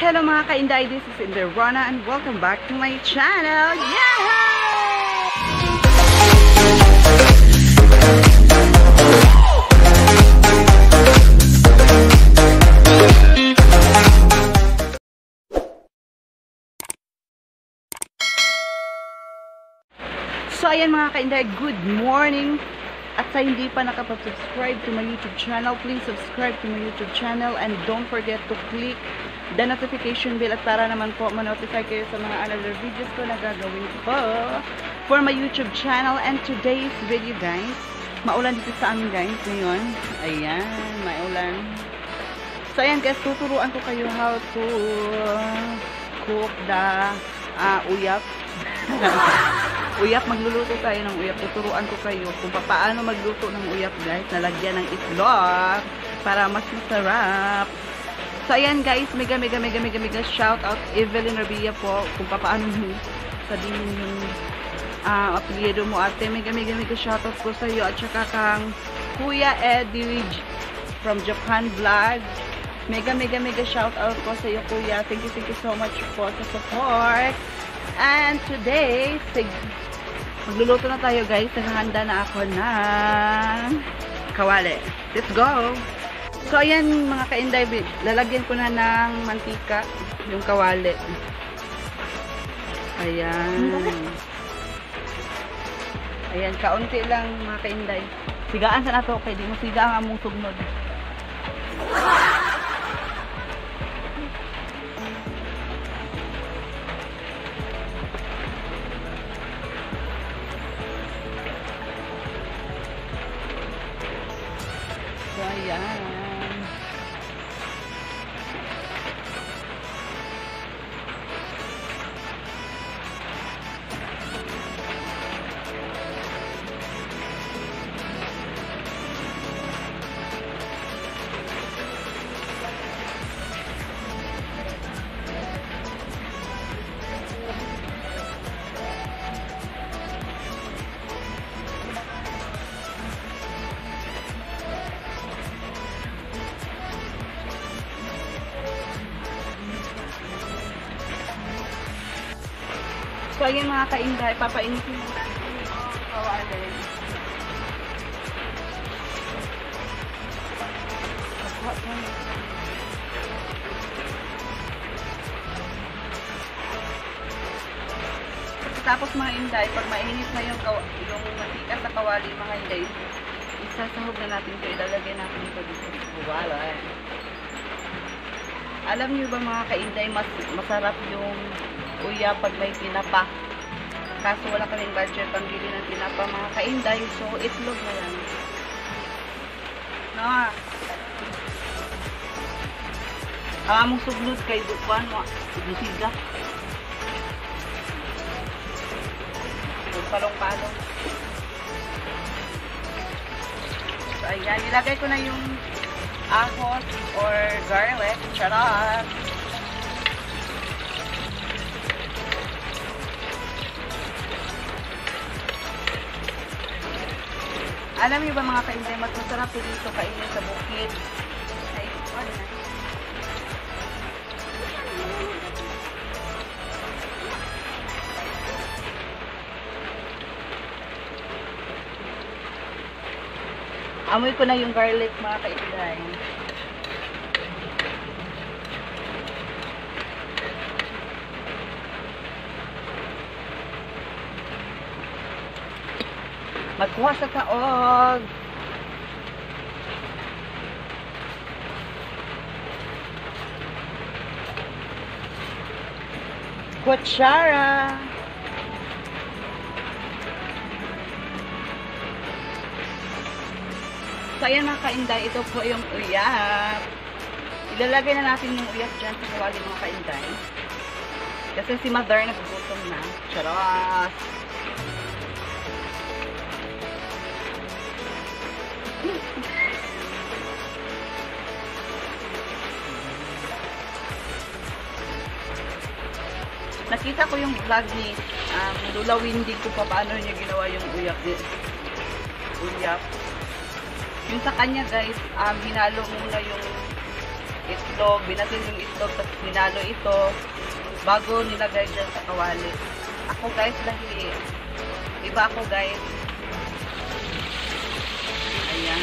Hello mga ka-Inday, this is Inday Rona and welcome back to my channel. Yay! So ayan mga ka-Inday, good morning. At sa hindi pa nakapag-subscribe to my YouTube channel, please subscribe to my YouTube channel and don't forget to click the notification bell at para naman po ma-notify kayo sa mga another videos ko na gagawin ko for my YouTube channel. And today's video guys, maulan dito sa amin guys ngayon. Ayan, maulan. So ayan guys, tuturuan ko kayo how to cook the uyap. Uyap, magluluto tayo ng uyap. Tuturuan ko kayo kung paano magluto ng uyap guys, nalagyan ng itlog para mas masarap. So ayan guys, mega shout out Evelyn Rabia po kung paano sabihin yung apelyido mo ate. Mega shout out ko sa iyo at saka kang Kuya Eddie from Japan Vlog. Mega shout out ko sa iyo kuya. Thank you so much po sa support. And today, magluluto na tayo guys. Naghahanda na ako ng kawali. Let's go! So ayan mga ka-Inday, lalagyan ko na ng mantika yung kawali. Ayan. Ayan, kaunti lang mga ka-Inday. Sigaan sa nato, okay, di mo siga ang among sugnod. So ayan. So ayan mga ka-Inday, papainitin mo natin yung kawali. Tapos mga Inday, pag mainit na yung mantika sa kawali mga Inday, isasahog na natin ito, ilalagay natin ito dito sa kawali. Alam niyo ba mga ka-Inday, masarap yung uyap pag may tinapa. Kaso wala kaming budget pang bili ng tinapa mga ka-Inday, so itlog na lang. No. Ang among suglod kay Dupan mo, siga. Palong-palong. So ayan, ilagay ko na yung ahos or garlic. Charot! Alam niyo ba mga ka-Inday, mas masarap dito kainin sa bukid. Ay, wala na. Amoy ko na yung garlic mga ka-Inday. Magkuha sa taog. Kutsara. So ayan mga ka-Inday, ito po yung uyap. Ilalagay na natin yung uyap dyan sa kawali mga ka-Inday. Kasi si mother nagugutom na. Charot! Nakita ko yung vlog ni Lula Windy kung paano niya ginawa yung uyap. Yung sa kanya guys, hinalo muna yung itlog, binatin yung itlog, tapos ninalo ito, bago nilagay dyan sa kawali. Ako guys, dahil iba ako guys. Ayan.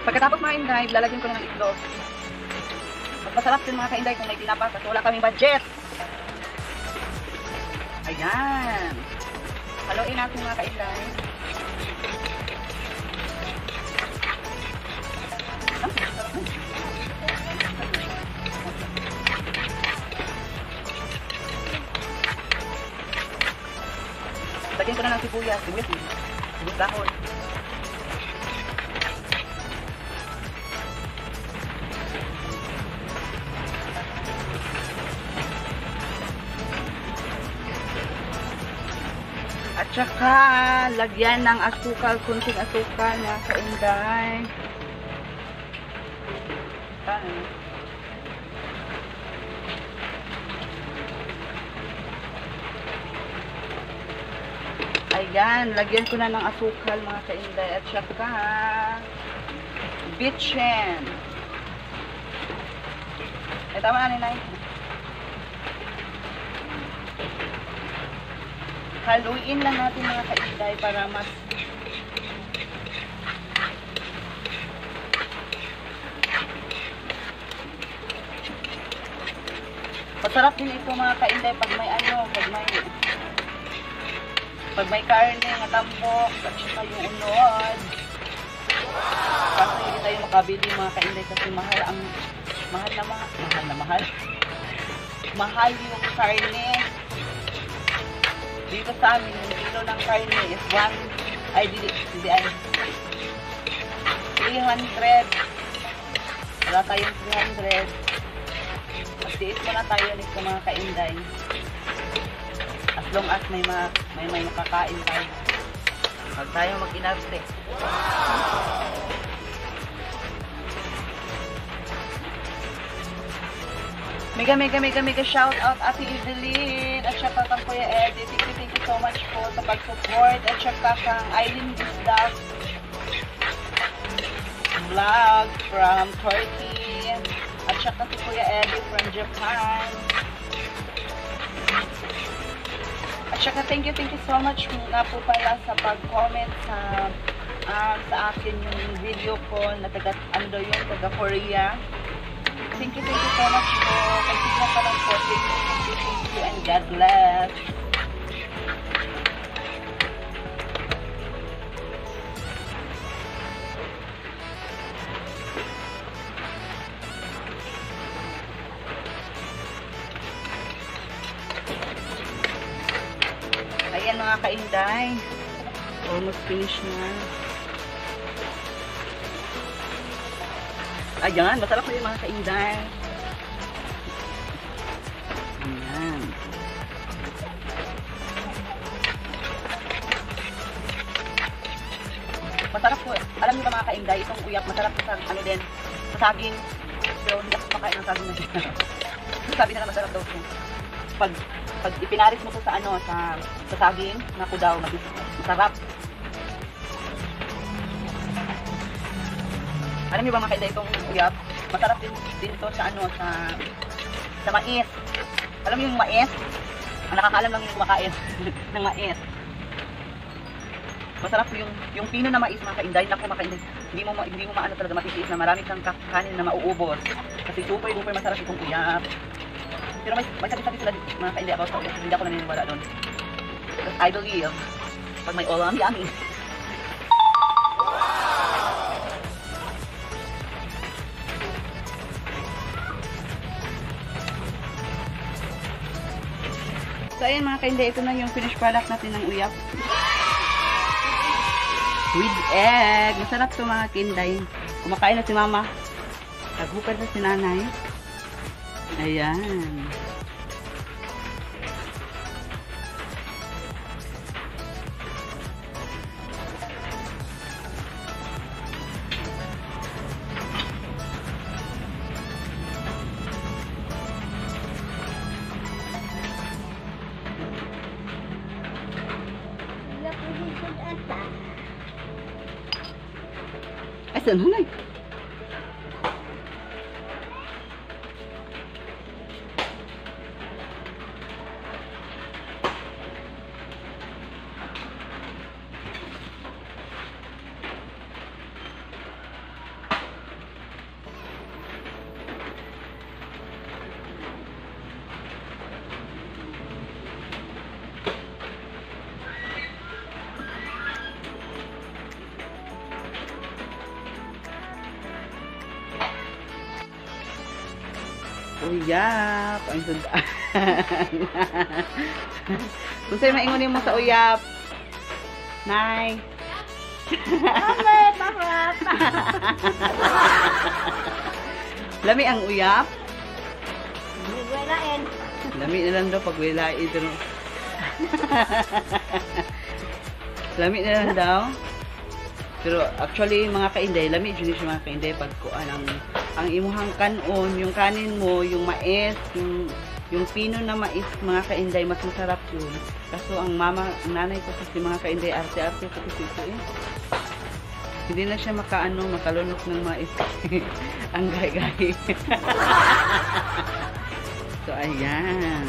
Pagkatapos mga kainday, lalagyan ko na ng itlog. Magpasarap din mga kainday kung may tinapa kasi wala kaming budget. Ayan. Haluin natin mga kainday. Lagyan ko na ng sibuyas. Sibuyas dahon. At saka, lagyan ng asukal, kunting asukal mga kainday. Ayan, lagyan ko na ng asukal mga kainday. At saka, bitchin. Eh, tama na ninay. Haluin lang natin mga kainday para mas masarap din ito mga kainday pag may pag may karne nga tambok at saka yung unod. Kasi hindi tayo makabili mga kainday kasi mahal yung karne. Dito sa amin, yung kilo ng karne is 300. Wala tayong 300. At diit mo na tayo nito mga kainday. As long as may makakain tayo. Huwag tayo mag-inarte. Mega shout out Ate Evelyn at saka kang Kuya Eddie. Thank you so much po sa pag-support at saka kang Eileen Gustaf vlog from Turkey at saka si Kuya Eddie from Japan. At saka thank you so much nga po pala sa pag-comment sa akin yung video ko na taga Korea. Thank you so much po. Continue pa lang po. Thank you and God bless. Ayan mga kainday. Almost finished na. Ayan, masarap na yung mga kainday. Ayan. Masarap po. Alam niyo ba mga kainday, itong uyap, masarap sa ano din, sa saging. Pero hindi ako makain ng saging na siya. Sabi na masarap daw siya. Pag ipinaris mo to sa ano, sa saging, naku daw, masarap. Alam niyo ba mga kainday, itong uyap, masarap din ito sa ano, sa mais. Alam niyo yung mais? Ang nakakaalam lang yung kumakain ng mais. Masarap yung pino na mais mga kainday. Naku mga kainday, hindi mo maano talaga matitiis na marami kang kanin na mauubos. Kasi super masarap itong uyap. Pero may sabi-sabi sila mga kainday about sa uyap. Hindi ako naniniwala doon. Because I believe pag may ulam, yummy. So ayan mga kainday, ito na yung finished product natin ng uyap. With egg. Masarap to mga kainday. Kumakain na si mama. Naghukad na si nanay. Ayan. Asan nanay? Uyap. Ang sundaan. Kung sa'yo maingunin mo sa uyap. Nay. Lami ang uyap. Lami na lang daw pag wilain. Lami na lang daw. Pero actually mga kainday, lami dyan siya mga kainday pag kuan ang imuhang kanon, yung kanin mo, yung mais, yung pino na mais mga kainday, mas masarap yun. Kaso ang nanay ko kasi mga kainday, arte-arte ko kasi ito eh. Hindi na siya makalunok ng mais. Ang gay-gay. So ayan.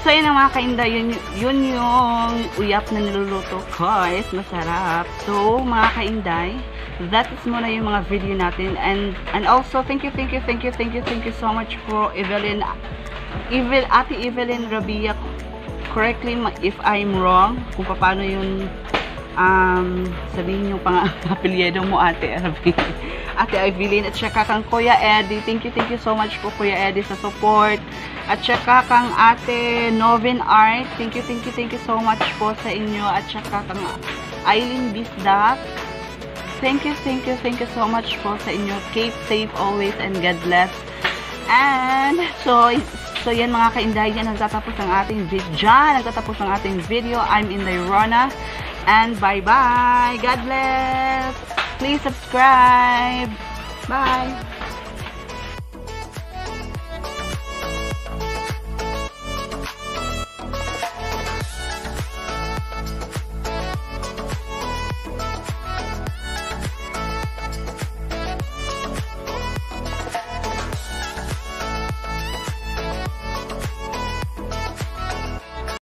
So yun ang mga kainday, yun yung uyap na niluluto ko. Guys, masarap. So mga kainday, that is muna yung mga video natin. And also, thank you so much for Ate Evelyn Rabia. Correctly if I'm wrong, kung paano yung sabihin yung pang-apelyedo mo, Ate Evelyn. At saka kang Kuya Eddie, thank you so much po Kuya Eddie sa support. At saka kang Ate Novin Art, thank you so much po sa inyo. At saka kang Eileen Bisdak, thank you so much po sa inyo. Keep safe always and God bless. And so yan mga kainday, yan nagtatapos ang ating video. Nagtatapos ang ating video. I'm Inday Rona. And bye-bye. God bless. Please subscribe. Bye.